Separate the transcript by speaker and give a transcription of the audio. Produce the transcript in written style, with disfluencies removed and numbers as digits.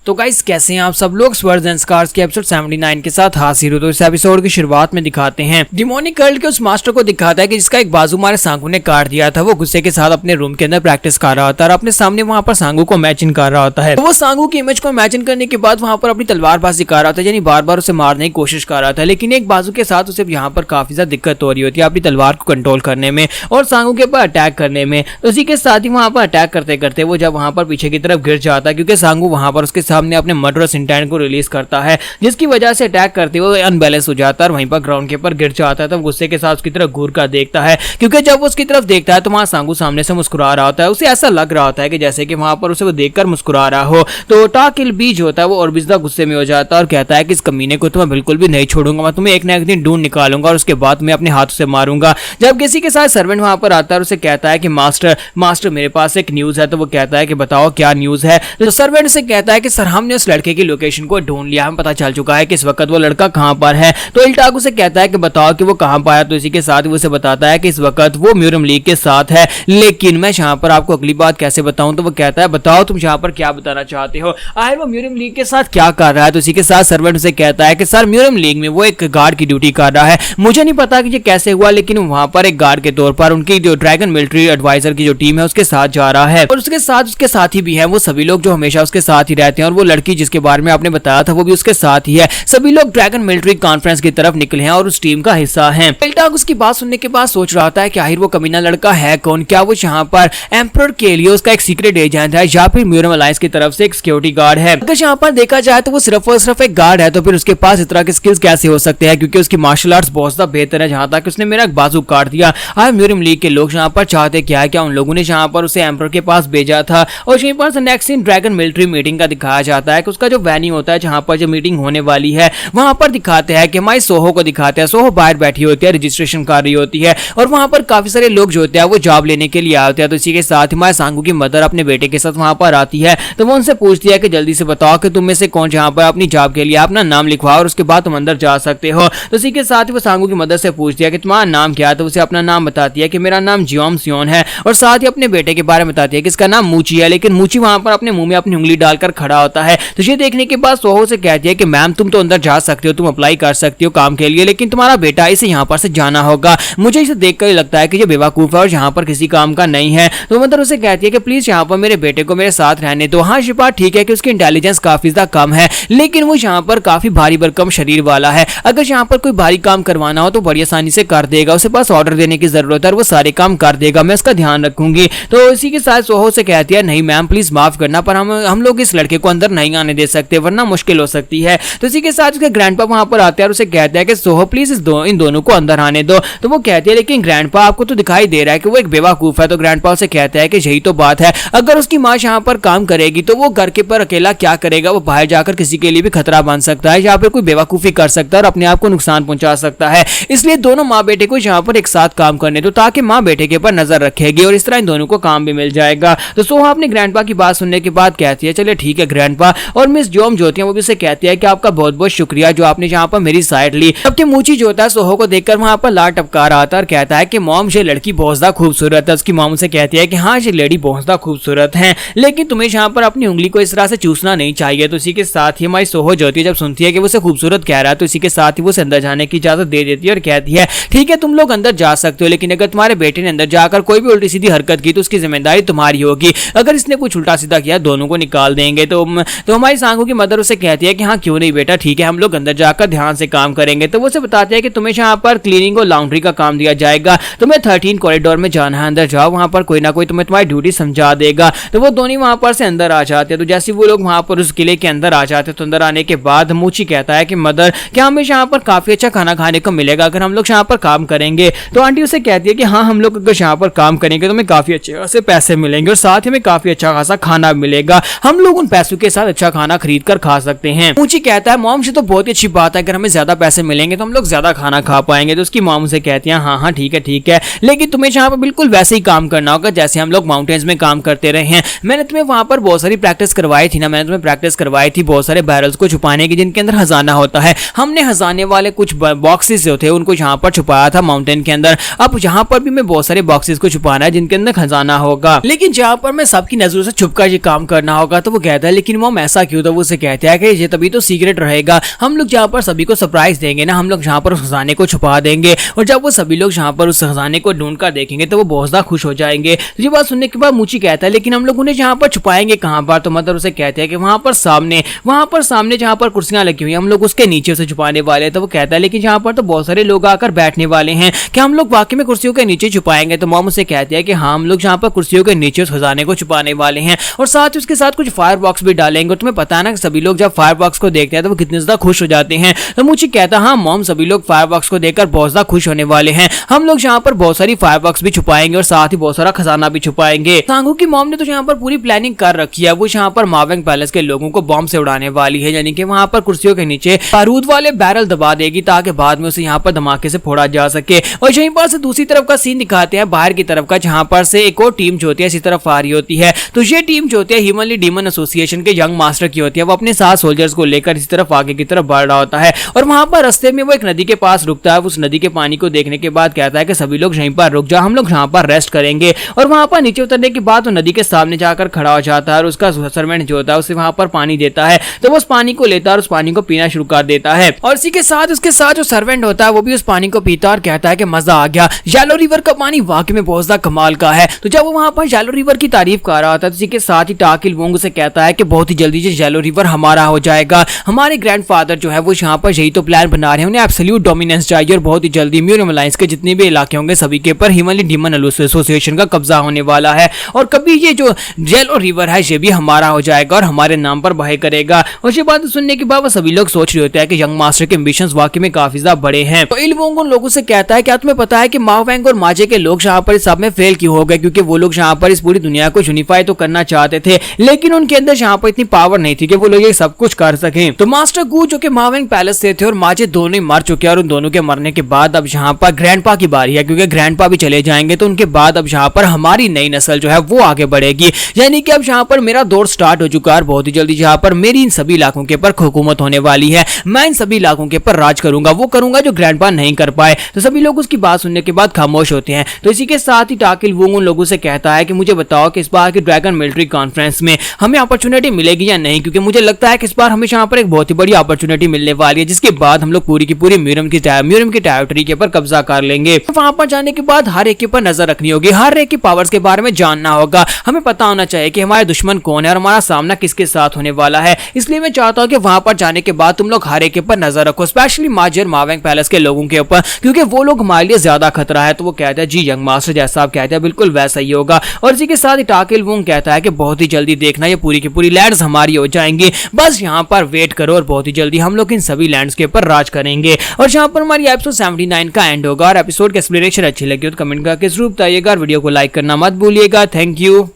Speaker 1: तो गाइस कैसे हैं आप सब लोग। स्वर्ड्स एंड स्कार्स के एपिसोड 79 के साथ हाजिर हो। तो इस एपिसोड की शुरुआत में दिखाते हैं डिमोनिक कर्ल के उस मास्टर को दिखाता है कि जिसका एक बाजू हमारे सांगू ने काट दिया था। वो गुस्से के साथ अपने रूम के अंदर प्रैक्टिस कर रहा होता है और अपने सामने वहां पर सांगू को इमेजिन कर रहा होता है। तो वो सांगू की इमेज को इमेजिन करने के बाद वहां पर अपनी तलवारबाजी कर रहा होता है, यानी बार बार उसे मारने की कोशिश कर रहा था, लेकिन एक बाजू के साथ उसे यहाँ पर काफी ज्यादा दिक्कत हो रही होती है अपनी तलवार को कंट्रोल करने में और सांगू के ऊपर अटैक करने में। उसी के साथ ही वहां पर अटैक करते करते वो जब वहां पर पीछे की तरफ गिर जाता है, क्योंकि सांगू वहां पर उसके सामने अपने मर्डरस इंटेंट को रिलीज करता है, जिसकी वजह से अटैक करते हुए अनबैलेंस हो जाता है और वहीं पर ग्राउंड के ऊपर गिर जाता है। तब गुस्से के साथ उसकी तरफ घूर कर देखता है, क्योंकि जब वो उसकी तरफ देखता है तो वहां सांगू सामने से मुस्कुरा रहा होता है। उसे ऐसा लग रहा होता है कि जैसे कि वहां पर उसे वो देखकर मुस्कुरा रहा हो। तो टाकिल बीज होता है वो और भी ज्यादा गुस्से में हो जाता है और कहता है कि इस कमीने को तो मैं बिल्कुल भी नहीं छोड़ूंगा, मैं तुम्हें एक ना एक दिन ढूंढ निकालूंगा और उसके बाद मैं अपने हाथों से मारूंगा। जब किसी के साथ सर्वेंट वहां पर आता है और उसे कहता है कि मास्टर मेरे पास एक न्यूज है। तो वो कहता है कि बताओ क्या न्यूज है। तो सर्वेंट से कहता है कि सर हमने उस लड़के की लोकेशन को ढूंढ लिया, हमें पता चल चुका है कि इस वक्त वो लड़का कहां पर है। तो इल्टागू से कहता है कि बताओ कि वो कहां पर है। तो इसी के साथ वो उसे बताता है कि इस वक्त वो म्यूरम लीग के साथ है, लेकिन मैं यहाँ पर आपको अगली बात कैसे बताऊं। तो वो कहता है बताओ तुम यहाँ पर क्या बताना चाहते हो, आखिर वो म्यूरम लीग के साथ क्या कर रहा है। तो इसी के साथ सर्वेंट से कहता है कि सर म्यूरम लीग में वो एक गार्ड की ड्यूटी कर रहा है, मुझे नहीं पता कि ये कैसे हुआ, लेकिन वहां पर एक गार्ड के तौर पर उनकी जो ड्रैगन मिलिट्री एडवाइजर की जो टीम है उसके साथ जा रहा है और उसके साथी भी हैं वो सभी लोग जो हमेशा उसके साथ ही रहते हैं, और वो लड़की जिसके बारे में आपने बताया था वो भी उसके साथ ही है। सभी लोग ड्रैगन मिलिट्री कॉन्फ्रेंस की तरफ निकले हैं और उस टीम का हिस्सा हैं। इल्टाग उसकी बात सुनने के बाद सोच रहा था कि आखिर वो कमीना लड़का है कौन, क्या वो यहाँ पर एम्परर के लिए उसका एक सीक्रेट एजेंट है या फिर म्यूरम अलायंस की तरफ से एक सिक्योरिटी गार्ड है। अगर यहाँ पर देखा जाए तो वो सिर्फ और सिर्फ एक गार्ड है, तो फिर उसके पास इस तरह के स्किल्स कैसे हो सकते हैं, क्योंकि उसकी मार्शल आर्ट्स बहुत ज्यादा बेहतर है। जहां तक उसने मेरा बाजू काट दिया। म्यूरम लीग के लोग यहाँ पर चाहते क्या है, क्या उन लोगों ने यहाँ पर उसे एम्परर के पास भेजा था। और यहीं पर next scene dragon military meeting का दिखाया जाता है कि उसका जो वेन्यू होता है जहां पर जो मीटिंग होने वाली है वहां पर दिखाते हैं कि हमारी सोहो को दिखाते हैं। सोहो बाहर बैठी होती है, रजिस्ट्रेशन कर रही होती है और वहां पर काफी सारे लोग जो होते हैं वो जॉब लेने के लिए आते हैं। तो इसी के साथ हमारे सांगू की मदर अपने बेटे के साथ वहां पर आती है। तो वो उनसे पूछती है कि जल्दी से बताओ कि तुम में से कौन जहां पर अपनी जॉब के लिए अपना नाम लिखवाओ और उसके बाद तुम अंदर जा सकते हो। तो इसी के साथ वो सांगू की मदर से पूछती है कि तुम्हारा नाम क्या है। तो उसे अपना नाम बताती है कि मेरा नाम जियोम सियोन है और साथ ही अपने बेटे के बारे में बताती है कि इसका नाम मूची है, लेकिन मूची वहां पर अपने मुंह में अपनी उंगली डालकर खड़ा होता है। तो ये देखने के बाद सोहो से कहती है कि मैम तुम तो अंदर जा सकते हो, तुम अप्लाई कर सकती हो काम के लिए, लेकिन तुम्हारा बेटा इसे यहाँ पर से जाना होगा। मुझे इसे देखकर लगता है कि ये बेवकूफ है और यहाँ पर किसी काम का नहीं है। तो मदर उसे कहती है कि प्लीज यहाँ पर मेरे बेटे को मेरे साथ रहने दो। हाँ ये बात ठीक है कि उसकी इंटेलिजेंस काफी ज्यादा कम है, लेकिन वो यहाँ पर काफी भारी भरकम शरीर वाला है। अगर यहाँ पर कोई भारी काम करवाना हो तो बड़ी आसानी से कर देगा, उसे पास ऑर्डर देने की जरूरत है और वो सारे काम कर देगा, मैं उसका ध्यान रखूंगी। तो इसी के साथ सोहो से कहती है नहीं मैम प्लीज माफ करना, पर हम लोग इस लड़के को अंदर नहीं आने दे सकते वरना मुश्किल हो सकती है। तो इसी के साथ उसके ग्रैंडपा वहां पर आते हैं और उसे कहते हैं कि सोहो प्लीज इन दोनों को अंदर आने दो। तो वो कहती है लेकिन ग्रैंडपा आपको तो दिखाई दे रहा है कि वो एक बेवकूफ है। तो ग्रैंडपा उसे कहता है कि यही तो बात है, अगर उसकी माँ यहाँ पर काम करेगी तो वो घर के पर अकेला क्या करेगा, वो बाहर जाकर किसी के लिए भी खतरा बन सकता है, यहाँ पर कोई बेवकूफी कर सकता है और अपने आप को नुकसान पहुंचा सकता है। इसलिए दोनों माँ बेटे को यहाँ पर एक साथ काम करने दो ताकि माँ बेटे के ऊपर नजर रखेगी और इस तरह इन दोनों को काम भी मिल जाएगा। तो सोहा अपने ग्रैंडपा की बात सुनने के बाद कहती है चलिए ठीक है ग्रैंडपा, और मिस जोम जो होती है वो भी उसे कहती है कि आपका बहुत बहुत शुक्रिया जो आपने यहाँ पर मेरी साइड ली। जबकि मूची जो होता है सोहो को देखकर वहां पर लार टपका रहा था और कहता है कि मॉम ये लड़की बहुत ज्यादा खूबसूरत है। उसकी मॉम से कहती है कि हाँ ये लेडी बहुत ज्यादा खूबसूरत है, लेकिन तुम्हें यहाँ पर अपनी उंगली को इस तरह से चूसना नहीं चाहिए। तो इसी के साथ ही हमारी सोहो जो होती है जब सुनती है कि वो उसे खूबसूरत कह रहा है तो इसी के साथ ही वो अंदर जाने की इजाजत दे देती है और कहती है ठीक है तुम लोग अंदर जा सकते हो, लेकिन अगर तुम्हारे बेटे ने अंदर जाकर कोई भी उल्टी सीधी हरकत की तो उसकी जिम्मेदारी तुम्हारी होगी, अगर इसने कुछ उल्टा सीधा किया दोनों को निकाल देंगे। तो हमारी सांगू की मदर उसे कहती है कि हाँ क्यों नहीं बेटा ठीक है हम लोग अंदर जाकर ध्यान से काम करेंगे। तो वो उसे बताते हैं कि तुम्हें यहाँ पर क्लीनिंग और लॉन्ड्री का काम दिया जाएगा, तुम्हें 13 कॉरिडोर में जाना है, अंदर जाओ वहां पर कोई ना कोई तुम्हें तुम्हारी ड्यूटी समझा देगा। तो वो दोनों वहां पर से अंदर आ जाते हैं। तो जैसे वो लोग वहां पर उस किले के अंदर आ जाते हैं तो अंदर आने के बाद मूची कहता है कि मदर क्या हमें यहाँ पर काफी अच्छा खाना खाने को मिलेगा अगर हम लोग यहाँ पर काम करेंगे। तो आंटी उसे कहती है कि हाँ हम लोग अगर यहाँ पर काम करेंगे तो हमें काफी अच्छे खासे पैसे मिलेंगे और साथ ही हमें काफी अच्छा खासा खाना मिलेगा, हम लोग उन पैसों के साथ अच्छा खाना खरीद कर खा सकते हैं। मूची कहता है मॉम से तो बहुत ही अच्छी बात है, अगर हमें ज्यादा पैसे मिलेंगे तो हम लोग ज्यादा खाना खा पाएंगे। तो उसकी मॉम से कहती है हाँ हाँ ठीक है, लेकिन तुम्हें यहाँ पर बिल्कुल वैसे ही काम करना होगा जैसे हम लोग माउंटेन्स में काम करते रहे हैं। मैंने तुम्हें वहां पर बहुत सारी प्रैक्टिस करवाई थी ना, मैंने तुम्हें प्रैक्टिस करवाई थी बहुत सारे बैरल्स को छुपाने की जिनके अंदर खजाना होता है। हमने खजाने वाले कुछ बॉक्सेस जो थे उनको यहाँ पर छुपाया था माउंटेन के अंदर, अब यहाँ पर भी मैं बहुत सारे बॉक्सेस को छुपाना है जिनके अंदर खजाना होगा, लेकिन जहाँ पर मैं सबकी नजरों से छुपकर ये काम करना होगा। तो वो कहता है लेकिन लेकिन मॉम ऐसा क्यों? तो वो उसे कहते हैं कि ये तभी तो सीक्रेट रहेगा, हम लोग जहाँ पर सभी को सरप्राइज देंगे ना, हम लोग जहाँ पर उस खजाने को छुपा देंगे और जब वो सभी लोग जहाँ पर उस खजाने को ढूंढ कर देखेंगे तो वो बहुत ज्यादा खुश हो जाएंगे। तो ये बात सुनने के बाद मूची कहता है लेकिन हम लोग उन्हें जहाँ पर छुपाएंगे कहाँ पर? तो मदर उसे कहते हैं कि वहाँ पर सामने जहाँ पर कुर्सियां लगी हुई हम लोग उसके नीचे से छुपाने वाले हैं। तो वो कहता है लेकिन जहाँ पर तो बहुत सारे लोग आकर बैठने वाले हैं, क्या हम लोग वाकई में कुर्सियों के नीचे छुपाएंगे? तो मॉम उसे कहती है कि हाँ, हम लोग जहाँ पर कुर्सियों के नीचे उस खजाने को छुपाने वाले हैं और साथ ही उसके साथ कुछ फायर बॉक्स भी डालेंगे। और तुम्हें पता है ना कि सभी लोग जब फायर बॉक्स को देखते हैं तो वो कितने ज्यादा खुश हो जाते हैं। तो मूची कहता है हाँ मॉम, सभी लोग फायर बॉक्स को देखकर बहुत ज्यादा खुश होने वाले हैं, हम लोग यहाँ पर बहुत सारी फायर बॉक्स भी छुपाएंगे और साथ ही बहुत सारा खजाना भी छुपाएंगे। सांगू की मॉम ने तो यहाँ पर पूरी प्लानिंग कर रखी है, वो यहाँ पर मावेंग पैलेस के लोगों को बॉम्ब से उड़ाने वाली है, यानी कि वहाँ पर कुर्सियों के नीचे बारूद वाले बैरल दबा देगी ताकि बाद में उसे यहाँ पर धमाके से फोड़ा जा सके। और यहीं पर से दूसरी तरफ का सीन दिखाते हैं बाहर की तरफ का, जहाँ पर से एक और टीम जो होती है इसी तरफ आ रही होती है। तो ये टीम जो होती है ह्यूमनली डीमन एसोसिएशन के यंग मास्टर की होती है, वो अपने 7 सोल्जर्स को लेकर इसी तरफ आगे की तरफ बढ़ रहा होता है और वहां पर रास्ते में वो एक नदी के पास रुकता है। उस नदी के पानी को देखने के बाद कहता है कि सभी लोग यहीं पर रुक जाओ, हम लोग यहाँ पर रेस्ट करेंगे। और वहां पर नीचे उतरने के बाद वो नदी के सामने जाकर खड़ा हो जाता है और उसका सर्वेंट जो होता है उसे वहां पर पानी देता है। तो वो उस पानी को लेता है और उस पानी को पीना शुरू कर देता है और इसी के साथ उसके साथ जो सर्वेंट होता है वो भी उस पानी को पीता है और कहता है कि मजा आ गया, येलो रिवर का पानी वाकई में बहुत ज्यादा कमाल का है। तो जब वो वहां पर येलो रिवर की तारीफ कर रहा होता है तो इसी के साथ ही टाकिल वोंग उसे कहता है कि बहुत ही जल्दी ये येलो रिवर हमारा हो जाएगा, हमारे ग्रैंडफादर जो है वो यहाँ पर यही तो प्लान बना रहे हैं, उन्हें एब्सोल्यूट डोमिनेंस चाहिए और बहुत ही जल्दी म्यूरियम अलायंस के जितने भी इलाके होंगे सभी के ऊपर ह्यूमनली डीमन एसोसिएशन का कब्जा होने वाला है और कभी ये जो येलो रिवर है ये भी हमारा हो जाएगा और हमारे नाम पर बहे करेगा। और ये बात सुनने के बाद सभी लोग सोच रहे होते हैं कि यंग मास्टर के एम्बिशंस वाकई में काफी ज्यादा बड़े हैं। तो इलवोंग उन लोगों से कहता है क्या तुम्हें पता है कि माओ वैंग और माजे के लोग यहाँ पर इस सब में फेल क्यों हो गए? क्योंकि वो लोग यहाँ पर इस पूरी दुनिया को यूनिफाई तो करना चाहते थे लेकिन उनके अंदर यहाँ पर इतनी पावर नहीं थी कि वो लोग ये सब कुछ कर सके। तो मास्टर गू जो कि मावेंग पैलेस से थे और माजे दोनों ही मर चुके हैं और उन दोनों के मरने के बाद अब यहाँ पर ग्रैंडपा की बारी है, क्योंकि ग्रैंडपा भी चले जाएंगे तो उनके बाद अब यहाँ पर हमारी नई नस्ल जो है वो आगे बढ़ेगी, यानी कि अब यहाँ पर मेरा दौर स्टार्ट हो चुका है और बहुत ही जल्दी यहाँ पर मेरी इन सभी इलाकों के ऊपर हुकूमत होने वाली है, मैं इन सभी इलाकों के ऊपर राज करूंगा, वो करूंगा जो ग्रैंडपा नहीं कर पाए। तो सभी लोग उसकी बात सुनने के बाद खामोश होते हैं। तो इसी के साथ ही टाकिल वोंग उन लोगों से कहता है कि मुझे बताओ कि इस बार की ड्रैगन मिलिट्री कॉन्फ्रेंस में हमें अपॉर्चुनिटी मिलेगी या नहीं, क्योंकि मुझे लगता है कि इस बार हमें यहाँ पर एक बहुत ही बड़ी अपॉर्चुनिटी मिलने वाली है जिसके बाद हम लोग पूरी की पूरी म्यूरियम की टेरिटरी के ऊपर कब्जा कर लेंगे। तो वहां पर जाने के बाद हर एक के ऊपर नजर रखनी होगी, हर एक की पावर्स के बारे में जानना होगा, हमें पता होना चाहिए कि हमारे दुश्मन कौन है और हमारा सामना किसके साथ होने वाला है। इसलिए मैं चाहता हूँ कि वहां पर जाने के बाद तुम लोग हर एक के ऊपर नजर रखो, स्पेशली माजे और मावेंग पैलेस के लोगों के ऊपर, क्योंकि वो लोग हमारे लिए ज्यादा खतरा है। तो वो कहता है जी यंग मास्टर जैसा आप कहते हैं बिल्कुल वैसा ही होगा। और इसी के साथ ही टाकिल वोंग कहता है कि बहुत ही जल्दी देखना ये पूरी की पूरी लैंड्स हमारी हो जाएंगी, बस यहाँ पर वेट करो और बहुत ही जल्दी हम लोग इन सभी लैंड्स के ऊपर राज करेंगे। और यहाँ पर हमारी एपिसोड 79 का एंड होगा। और एपिसोड की एक्सप्लेनेशन अच्छी लगी तो कमेंट करके जरूर बताइएगा और वीडियो को लाइक करना मत भूलिएगा। Thank you.